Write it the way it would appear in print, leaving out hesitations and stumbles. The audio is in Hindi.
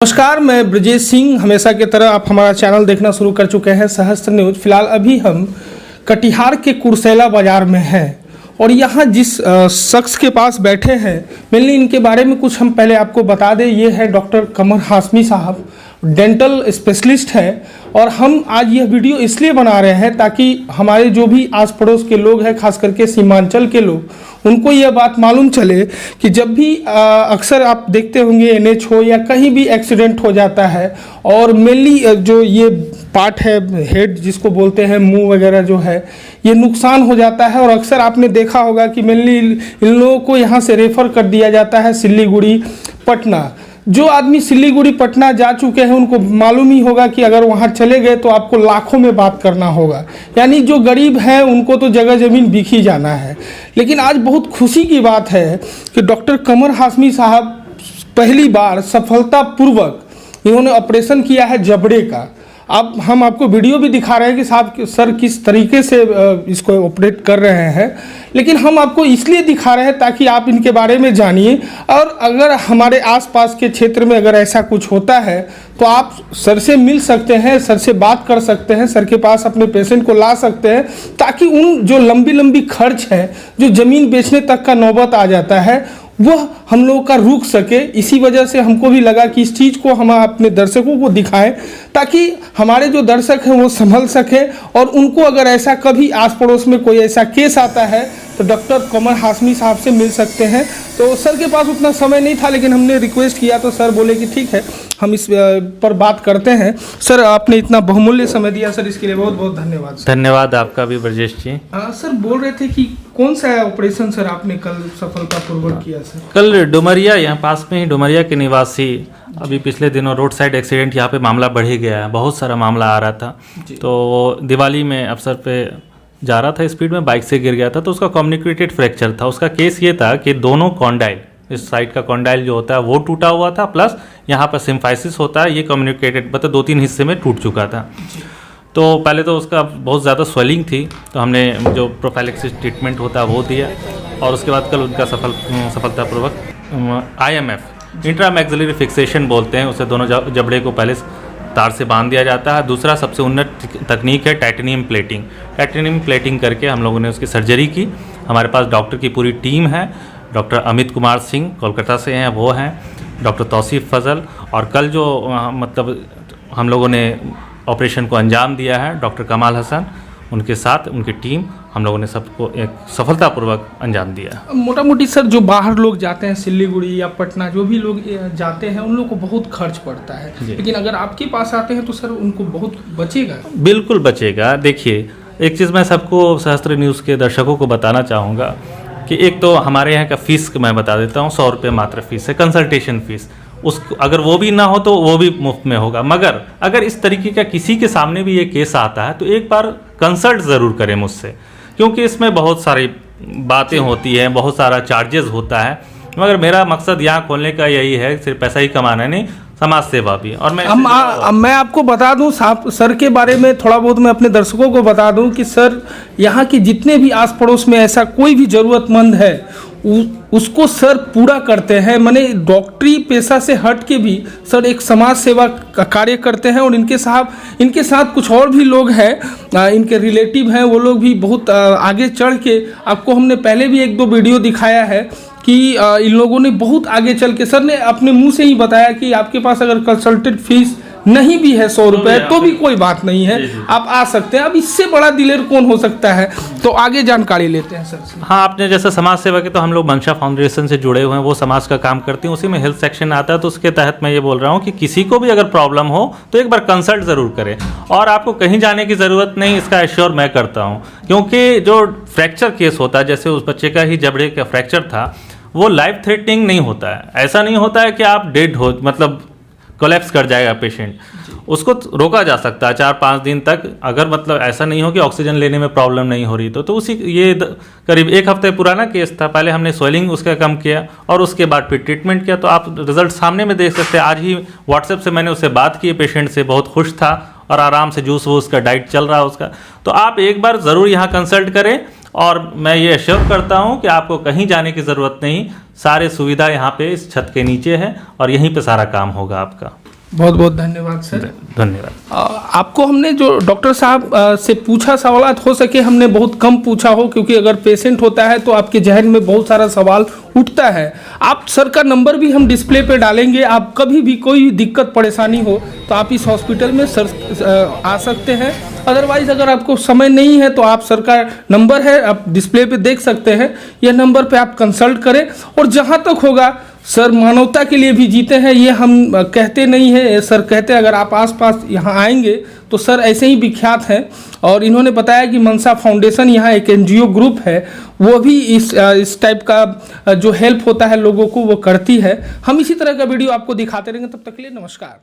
नमस्कार, मैं ब्रजेश सिंह। हमेशा की तरह आप हमारा चैनल देखना शुरू कर चुके हैं सहस्त्र न्यूज। फिलहाल अभी हम कटिहार के कुर्सेला बाजार में हैं और यहाँ जिस शख्स के पास बैठे हैं, मेनली इनके बारे में कुछ हम पहले आपको बता दें। ये है डॉक्टर कमर हाशमी साहब, डेंटल स्पेशलिस्ट है। और हम आज यह वीडियो इसलिए बना रहे हैं ताकि हमारे जो भी आस पड़ोस के लोग हैं, खास करके सीमांचल के लोग, उनको यह बात मालूम चले कि जब भी अक्सर आप देखते होंगे एनएच हो या कहीं भी एक्सीडेंट हो जाता है और मेनली जो ये पार्ट है हेड जिसको बोलते हैं, मुंह वगैरह जो है, ये नुकसान हो जाता है। और अक्सर आपने देखा होगा कि मेनली इन लोगों को यहाँ से रेफ़र कर दिया जाता है सिल्लीगुड़ी, पटना। जो आदमी सिल्लीगुड़ी पटना जा चुके हैं उनको मालूम ही होगा कि अगर वहाँ चले गए तो आपको लाखों में बात करना होगा। यानी जो गरीब हैं उनको तो जगह ज़मीन बिक ही जाना है। लेकिन आज बहुत खुशी की बात है कि डॉक्टर कमर हाशमी साहब पहली बार सफलतापूर्वक इन्होंने ऑपरेशन किया है जबड़े का। अब हम आपको वीडियो भी दिखा रहे हैं कि साहब सर किस तरीके से इसको ऑपरेट कर रहे हैं। लेकिन हम आपको इसलिए दिखा रहे हैं ताकि आप इनके बारे में जानिए। और अगर हमारे आसपास के क्षेत्र में अगर ऐसा कुछ होता है तो आप सर से मिल सकते हैं, सर से बात कर सकते हैं, सर के पास अपने पेशेंट को ला सकते हैं, ताकि उन जो लंबी खर्च है, जो ज़मीन बेचने तक का नौबत आ जाता है, वह हम लोगों का रुक सके। इसी वजह से हमको भी लगा कि इस चीज़ को हम अपने दर्शकों को दिखाएं ताकि हमारे जो दर्शक हैं वो संभल सकें। और उनको अगर ऐसा कभी आस पड़ोस में कोई ऐसा केस आता है तो डॉक्टर कमर हाशमी साहब से मिल सकते हैं। तो सर के पास उतना समय नहीं था, लेकिन हमने रिक्वेस्ट किया तो सर बोले कि ठीक है, हम इस पर बात करते हैं। सर, आपने इतना बहुमूल्य समय दिया सर, इसके लिए बहुत बहुत धन्यवाद सर। धन्यवाद आपका भी ब्रजेश जी। सर बोल रहे थे कि कौन सा ऑपरेशन सर आपने कल सफलतापूर्वक किया सर? कल डुमरिया, यहाँ पास में ही डुमरिया के निवासी, अभी पिछले दिनों रोड साइड एक्सीडेंट यहाँ पे मामला बढ़ ही गया है, बहुत सारा मामला आ रहा था। तो वो दिवाली में अवसर पे जा रहा था, स्पीड में बाइक से गिर गया था, तो उसका कम्युनिकेटेड फ्रैक्चर था। उसका केस ये था कि दोनों कॉन्डाइल, इस साइड का कॉन्डाइल जो होता है वो टूटा हुआ था, प्लस यहाँ पर सिम्फाइसिस होता है, ये कम्युनिकेटेड मतलब 2-3 हिस्से में टूट चुका था। तो पहले तो उसका बहुत ज़्यादा स्वेलिंग थी, तो हमने जो प्रोफाइलैक्सिस ट्रीटमेंट होता है वो दिया। और उसके बाद कल उनका सफलतापूर्वक IMF, इंट्रामैक्सिलरी फिक्सेशन बोलते हैं उसे, दोनों जबड़े को पहले तार से बांध दिया जाता है। दूसरा सबसे उन्नत तकनीक है टाइटेनियम प्लेटिंग। टाइटेनियम प्लेटिंग करके हम लोगों ने उसकी सर्जरी की। हमारे पास डॉक्टर की पूरी टीम है। डॉक्टर अमित कुमार सिंह कोलकाता से हैं, वो हैं, डॉक्टर तौसीफ फजल, और कल जो मतलब हम लोगों ने ऑपरेशन को अंजाम दिया है डॉक्टर कमाल हसन, उनके साथ उनकी टीम, हम लोगों ने सबको एक सफलतापूर्वक अंजाम दिया। मोटा मोटी सर, जो बाहर लोग जाते हैं सिल्लीगुड़ी या पटना, जो भी लोग जाते हैं, उन लोग को बहुत खर्च पड़ता है। लेकिन अगर आपके पास आते हैं तो सर उनको बहुत बचेगा? बिल्कुल बचेगा। देखिए, एक चीज़ मैं सबको सहस्त्र न्यूज़ के दर्शकों को बताना चाहूँगा कि एक तो हमारे यहाँ का फ़ीस मैं बता देता हूँ, 100 रुपये मात्र फ़ीस है, कंसल्टेशन फ़ीस। उसको अगर वो भी ना हो तो वो भी मुफ्त में होगा। मगर अगर इस तरीके का किसी के सामने भी ये केस आता है तो एक बार कंसल्ट ज़रूर करें मुझसे, क्योंकि इसमें बहुत सारी बातें होती हैं, बहुत सारा चार्जेस होता है। मगर मेरा मकसद यहाँ खोलने का यही है, सिर्फ पैसा ही कमाना नहीं, समाज सेवा भी। और मैं आपको बता दूं सर के बारे में थोड़ा बहुत मैं अपने दर्शकों को बता दूं कि सर यहाँ के जितने भी आस पड़ोस में ऐसा कोई भी ज़रूरतमंद है उसको सर पूरा करते हैं। माने डॉक्टरी पेशा से हट के भी सर एक समाज सेवा का कार्य करते हैं। और इनके साथ कुछ और भी लोग हैं, इनके रिलेटिव हैं, वो लोग भी बहुत आगे चढ़ के, आपको हमने पहले भी 1-2 वीडियो दिखाया है कि इन लोगों ने बहुत आगे चल के, सर ने अपने मुंह से ही बताया कि आपके पास अगर कंसल्टेंट फीस नहीं भी है 100 रुपये तो भी कोई बात नहीं है, आप आ सकते हैं। अब इससे बड़ा दिलेर कौन हो सकता है? तो आगे जानकारी लेते हैं सर से। हाँ, आपने जैसे समाज सेवा के, तो हम लोग मंशा फाउंडेशन से जुड़े हुए हैं, वो समाज का काम करते हैं, उसी में हेल्थ सेक्शन आता है। तो उसके तहत मैं ये बोल रहा हूँ कि किसी को भी अगर प्रॉब्लम हो तो एक बार कंसल्ट ज़रूर करें। और आपको कहीं जाने की ज़रूरत नहीं, इसका एश्योर मैं करता हूँ। क्योंकि जो फ्रैक्चर केस होता है, जैसे उस बच्चे का ही जबड़े का फ्रैक्चर था, वो लाइफ थ्रेटनिंग नहीं होता है। ऐसा नहीं होता है कि आप डेड हो, मतलब कोलैप्स कर जाएगा पेशेंट, उसको रोका जा सकता है 4-5 दिन तक। अगर मतलब ऐसा नहीं हो कि ऑक्सीजन लेने में प्रॉब्लम नहीं हो रही तो उसी ये करीब 1 हफ्ते पुराना केस था। पहले हमने स्वेलिंग उसका कम किया और उसके बाद फिर ट्रीटमेंट किया। तो आप रिजल्ट सामने में देख सकते हैं। आज ही व्हाट्सएप से मैंने उससे बात की, पेशेंट से, बहुत खुश था और आराम से जूस वूस का डाइट चल रहा है उसका। तो आप एक बार ज़रूर यहाँ कंसल्ट करें। और मैं ये एश्योर करता हूँ कि आपको कहीं जाने की ज़रूरत नहीं, सारे सुविधा यहाँ पे इस छत के नीचे है और यहीं पे सारा काम होगा आपका। बहुत बहुत धन्यवाद सर। धन्यवाद। आपको हमने जो डॉक्टर साहब से पूछा सवाल, हो सके हमने बहुत कम पूछा हो, क्योंकि अगर पेशेंट होता है तो आपके जहन में बहुत सारा सवाल उठता है। आप सर का नंबर भी हम डिस्प्ले पे डालेंगे, आप कभी भी कोई दिक्कत परेशानी हो तो आप इस हॉस्पिटल में सर आ सकते हैं। अदरवाइज अगर आपको समय नहीं है तो आप सर का नंबर है, आप डिस्प्ले पे देख सकते हैं, यह नंबर पे आप कंसल्ट करें। और जहाँ तक होगा, सर मानवता के लिए भी जीते हैं, ये हम कहते नहीं हैं, सर कहते हैं अगर आप आसपास यहाँ आएंगे तो सर ऐसे ही विख्यात हैं। और इन्होंने बताया कि मनसा फाउंडेशन यहाँ एक एनजीओ ग्रुप है, वो भी इस टाइप का जो हेल्प होता है लोगों को वो करती है। हम इसी तरह का वीडियो आपको दिखाते रहेंगे। तब तक के लिए नमस्कार।